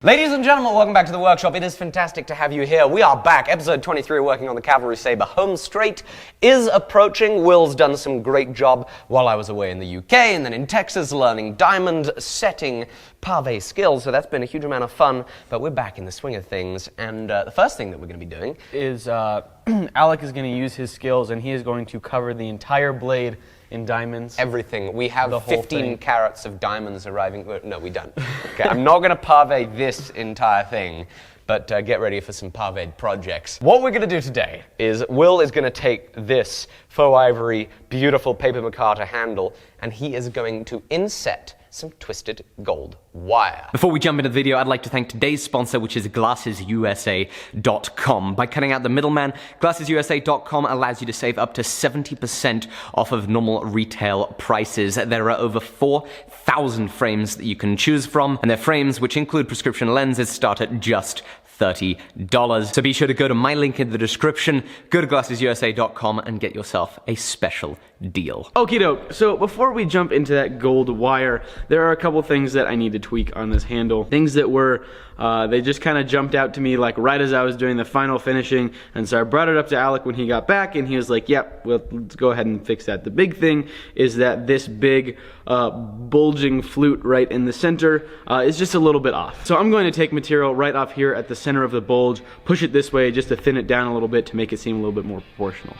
Ladies and gentlemen, welcome back to the workshop. It is fantastic to have you here. We are back. Episode 23, working on the Cavalry Sabre home straight, is approaching. Will's done some great job while I was away in the UK and then in Texas learning diamond setting pave skills, so that's been a huge amount of fun, but we're back in the swing of things, and the first thing that we're going to be doing is Alec is going to use his skills, and he is going to cover the entire blade in diamonds. Everything. We have 15 carats of diamonds arriving. No, we don't. Okay, I'm not going to pave this entire thing, but get ready for some paved projects. What we're going to do today is Will is going to take this faux ivory, beautiful paper micarta handle, and he is going to inset some twisted gold wire. Before we jump into the video, I'd like to thank today's sponsor, which is GlassesUSA.com. By cutting out the middleman, GlassesUSA.com allows you to save up to 70% off of normal retail prices. There are over 4,000 frames that you can choose from, and their frames, which include prescription lenses, start at just $30. So be sure to go to my link in the description, go to GlassesUSA.com and get yourself a special deal. Okie doke, so before we jump into that gold wire, there are a couple things that I need to tweak on this handle. Things that were, they just kind of jumped out to me like right as I was doing the final finishing, and so I brought it up to Alec when he got back and he was like, yep, well, let's go ahead and fix that. The big thing is that this big bulging flute right in the center is just a little bit off. So I'm going to take material right off here at the center of the bulge, push it this way just to thin it down a little bit to make it seem a little bit more proportional.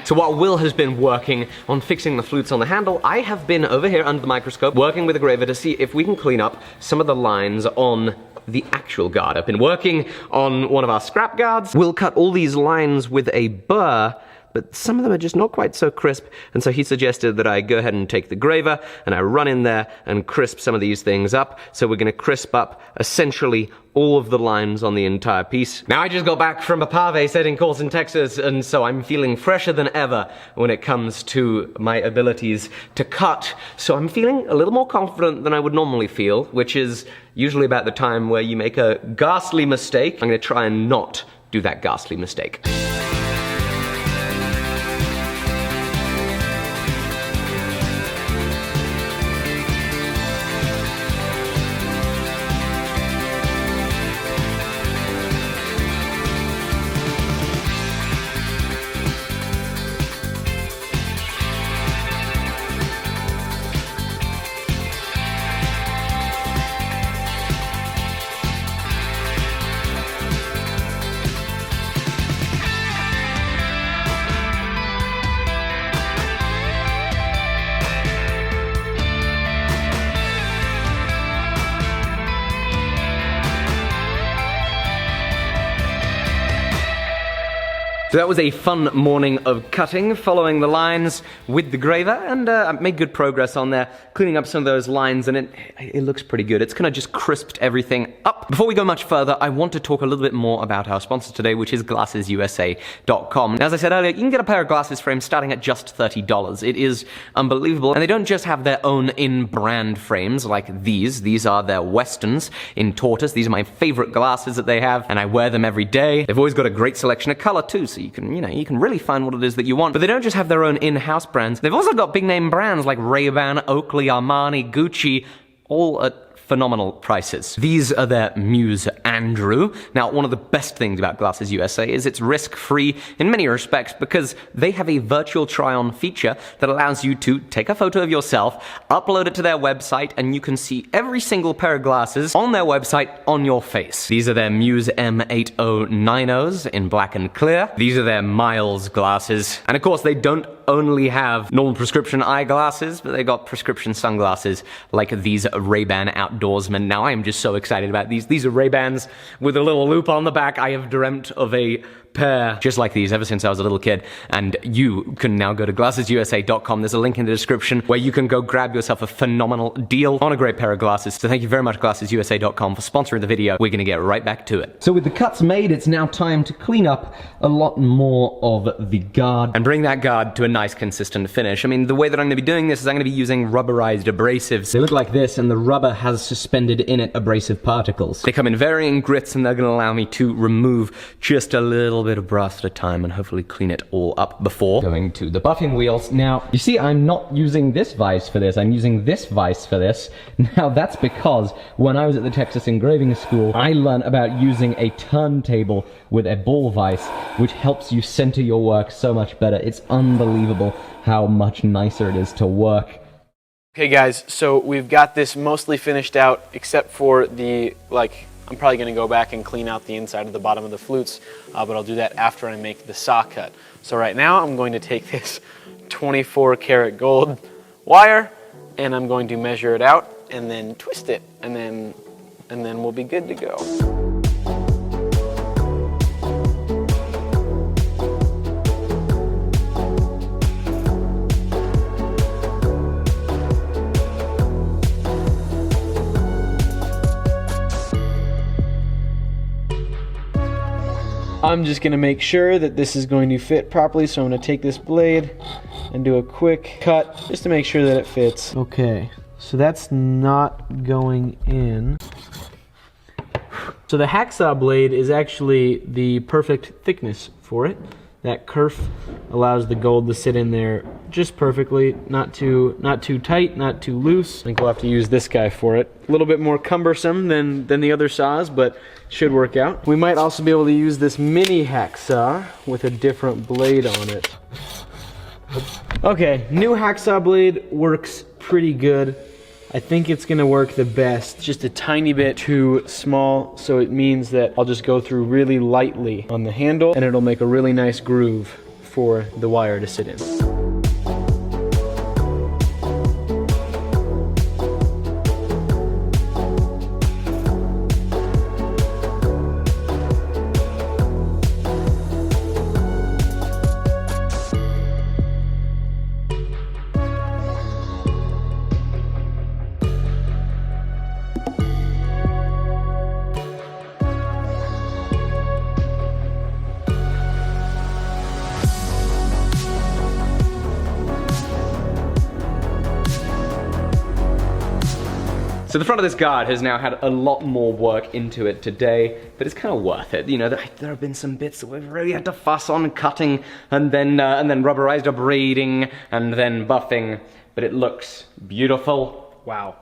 So while Will has been working on fixing the flutes on the handle, I have been over here under the microscope working with a graver to see if we can clean up some of the lines on the actual guard. I've been working on one of our scrap guards. Will cut all these lines with a burr, but some of them are just not quite so crisp, and so he suggested that I go ahead and take the graver and I run in there and crisp some of these things up. So we're going to crisp up essentially all of the lines on the entire piece. Now, I just got back from a pave setting course in Texas, and so I'm feeling fresher than ever when it comes to my abilities to cut. So I'm feeling a little more confident than I would normally feel, which is usually about the time where you make a ghastly mistake. I'm going to try and not do that ghastly mistake. So that was a fun morning of cutting, following the lines with the graver, and I made good progress on there, cleaning up some of those lines, and it looks pretty good. It's kind of just crisped everything up. Before we go much further, I want to talk a little bit more about our sponsor today, which is GlassesUSA.com. As I said earlier, you can get a pair of glasses frames starting at just $30. It is unbelievable, and they don't just have their own in-brand frames like these. These are their Westerns in tortoise. These are my favorite glasses that they have, and I wear them every day. They've always got a great selection of color too, so you can really find what it is that you want. But they don't just have their own in-house brands. They've also got big name brands like Ray-Ban, Oakley, Armani, Gucci, all at phenomenal prices. These are their Muse Andrew. Now, one of the best things about Glasses USA is it's risk-free in many respects because they have a virtual try-on feature that allows you to take a photo of yourself, upload it to their website, and you can see every single pair of glasses on their website on your face. These are their Muse M8090s in black and clear. These are their Miles glasses. And of course, they don't only have normal prescription eyeglasses, but they got prescription sunglasses like these Ray-Ban Outdoorsmen. Now I am just so excited about these. These are Ray-Bans with a little loop on the back. I have dreamt of a pair just like these ever since I was a little kid, and you can now go to glassesusa.com. There's a link in the description where you can go grab yourself a phenomenal deal on a great pair of glasses. So thank you very much, glassesusa.com, for sponsoring the video. We're gonna get right back to it. So with the cuts made, it's now time to clean up a lot more of the guard and bring that guard to a nice consistent finish. I mean, the way that I'm gonna be doing this is I'm gonna be using rubberized abrasives. They look like this, and the rubber has suspended in it abrasive particles. They come in varying grits, and they're gonna allow me to remove just a little bit of brass at a time and hopefully clean it all up before going to the buffing wheels. Now, you see I'm not using this vise for this, I'm using this vise for this. Now, that's because when I was at the Texas Engraving School, I learned about using a turntable with a ball vise, which helps you center your work so much better. It's unbelievable how much nicer it is to work. Okay guys, so we've got this mostly finished out, except for the, I'm probably going to go back and clean out the inside of the bottom of the flutes, but I'll do that after I make the saw cut. So right now I'm going to take this 24 karat gold wire, and I'm going to measure it out, and then twist it, and then we'll be good to go. I'm just going to make sure that this is going to fit properly, so I'm going to take this blade and do a quick cut just to make sure that it fits. Okay, so that's not going in. So the hacksaw blade is actually the perfect thickness for it. That kerf allows the gold to sit in there just perfectly, not too tight, not too loose. I think we'll have to use this guy for it. A little bit more cumbersome than the other saws, but should work out. We might also be able to use this mini hacksaw with a different blade on it. Okay, new hacksaw blade works pretty good. I think it's gonna work the best. Just a tiny bit too small, so it means that I'll just go through really lightly on the handle, and it'll make a really nice groove for the wire to sit in. So the front of this guard has now had a lot more work into it today, but it's kind of worth it. You know, there have been some bits that we've really had to fuss on cutting, and then rubberized abrading, and then buffing, but it looks beautiful. Wow.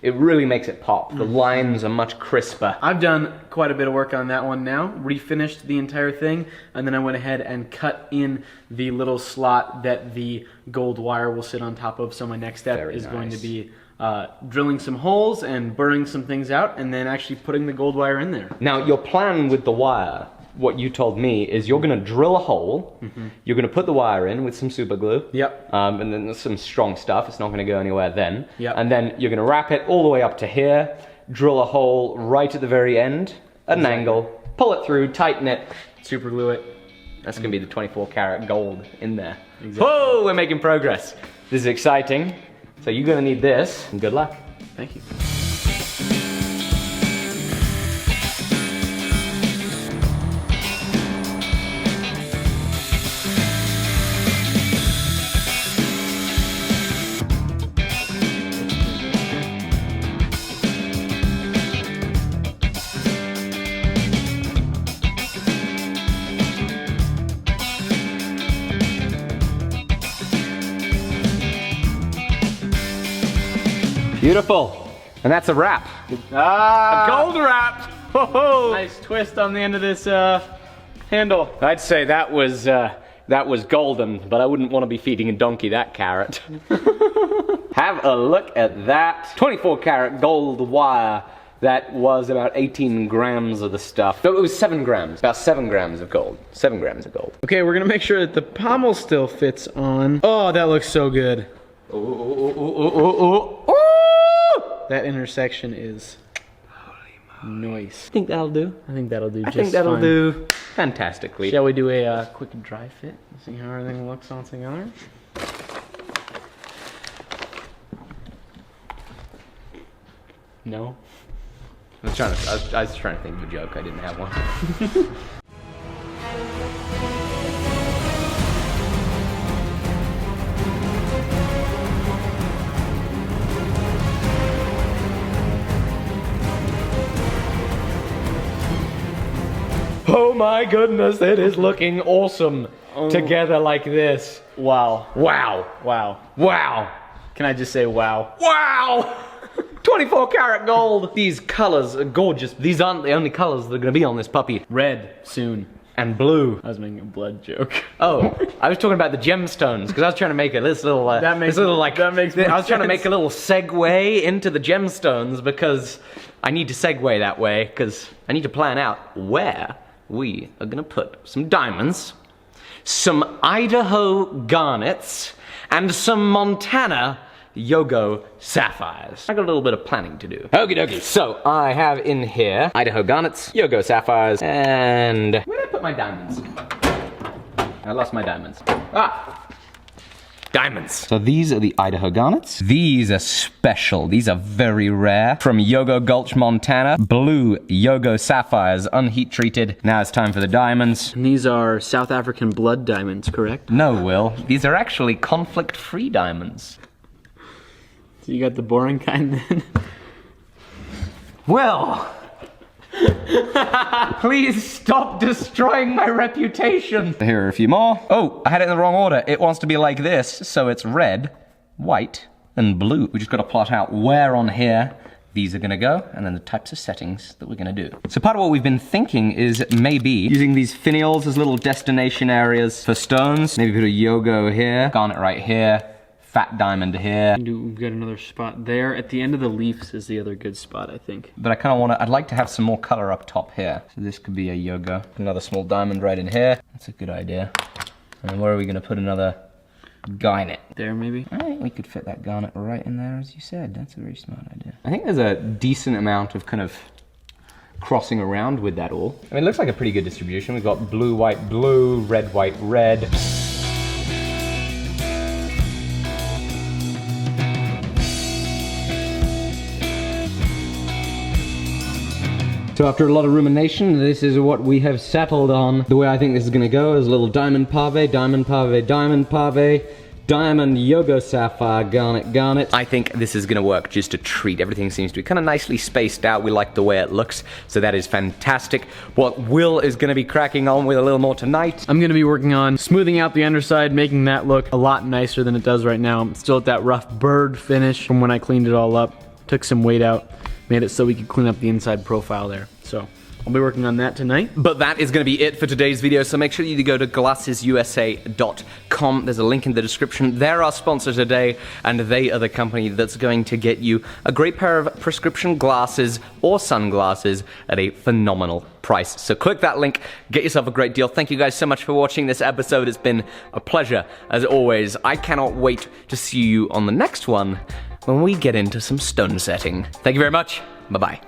It really makes it pop. The lines are much crisper. I've done quite a bit of work on that one now, refinished the entire thing, and then I went ahead and cut in the little slot that the gold wire will sit on top of, so my next step is going to be drilling some holes and burring some things out, and then actually putting the gold wire in there. Now, your plan with the wire, what you told me, is you're going to drill a hole, you're going to put the wire in with some super glue, and then some strong stuff, it's not going to go anywhere then, and then you're going to wrap it all the way up to here, drill a hole right at the very end, at an angle, pull it through, tighten it, super glue it. That's going to be the 24 karat gold in there. Whoa, we're making progress. This is exciting. So you're gonna need this, and good luck. Thank you. Beautiful. And that's a wrap. A gold wrap. Whoa. Nice twist on the end of this handle. I'd say that was golden, but I wouldn't want to be feeding a donkey that carrot. Have a look at that. 24 karat gold wire. That was about 18 grams of the stuff. No, it was 7 grams. About 7 grams of gold. 7 grams of gold. Okay, we're gonna make sure that the pommel still fits on. Oh, that looks so good. That intersection is nice. I think that'll do. I think that'll do just I think that'll fine. do. fantastically. Shall we do a quick dry fit? See how everything looks on together? No? I was trying to think of a joke, I didn't have one. Oh my goodness, it is looking awesome together like this. Wow. Wow. Wow. Wow. Can I just say wow? Wow! 24 karat gold. These colors are gorgeous. These aren't the only colors that are gonna be on this puppy. Red, soon. And blue. I was making a blood joke. Oh, I was talking about the gemstones, because I was trying to make I was trying to make a little segue into the gemstones, because I need to segue that way, because I need to plan out where we are gonna put some diamonds, some Idaho garnets, and some Montana Yogo sapphires. I got a little bit of planning to do. Okie dokie. So I have in here Idaho garnets, Yogo sapphires, and where did I put my diamonds? I lost my diamonds. Ah! Diamonds. So these are the Idaho garnets. These are special. These are very rare. From Yogo Gulch, Montana. Blue Yogo sapphires, unheat treated. Now it's time for the diamonds. And these are South African blood diamonds, correct? No, Will. These are actually conflict-free diamonds. So you got the boring kind then? Will! Please stop destroying my reputation. Here are a few more. Oh, I had it in the wrong order. It wants to be like this, so it's red, white, and blue. We just got to plot out where on here these are gonna go, and then the types of settings that we're gonna do. So part of what we've been thinking is maybe using these finials as little destination areas for stones. Maybe put a Yogo here, garnet right here, fat diamond here. We've got another spot there. At the end of the leaves is the other good spot, I think. But I kind of want to, I'd like to have some more color up top here. So this could be a Yogo. Another small diamond right in here. That's a good idea. And where are we going to put another garnet? There, maybe? I think we could fit that garnet right in there, as you said. That's a very smart idea. I think there's a decent amount of kind of crossing around with that all. I mean, it looks like a pretty good distribution. We've got blue, white, blue, red, white, red. So after a lot of rumination, this is what we have settled on. The way I think this is gonna go is a little diamond pave, diamond pave, diamond pave, diamond Yogo sapphire, garnet, garnet. I think this is gonna work just a treat. Everything seems to be kind of nicely spaced out. We like the way it looks, so that is fantastic. What Will is gonna be cracking on with a little more tonight. I'm gonna be working on smoothing out the underside, making that look a lot nicer than it does right now. I'm still at that rough bird finish from when I cleaned it all up. Took some weight out. Made it so we could clean up the inside profile there. So I'll be working on that tonight. But that is going to be it for today's video, so make sure you go to glassesusa.com. There's a link in the description. They're our sponsor today, and they are the company that's going to get you a great pair of prescription glasses or sunglasses at a phenomenal price. So click that link, get yourself a great deal. Thank you guys so much for watching this episode. It's been a pleasure, as always. I cannot wait to see you on the next one, when we get into some stone setting. Thank you very much. Bye-bye.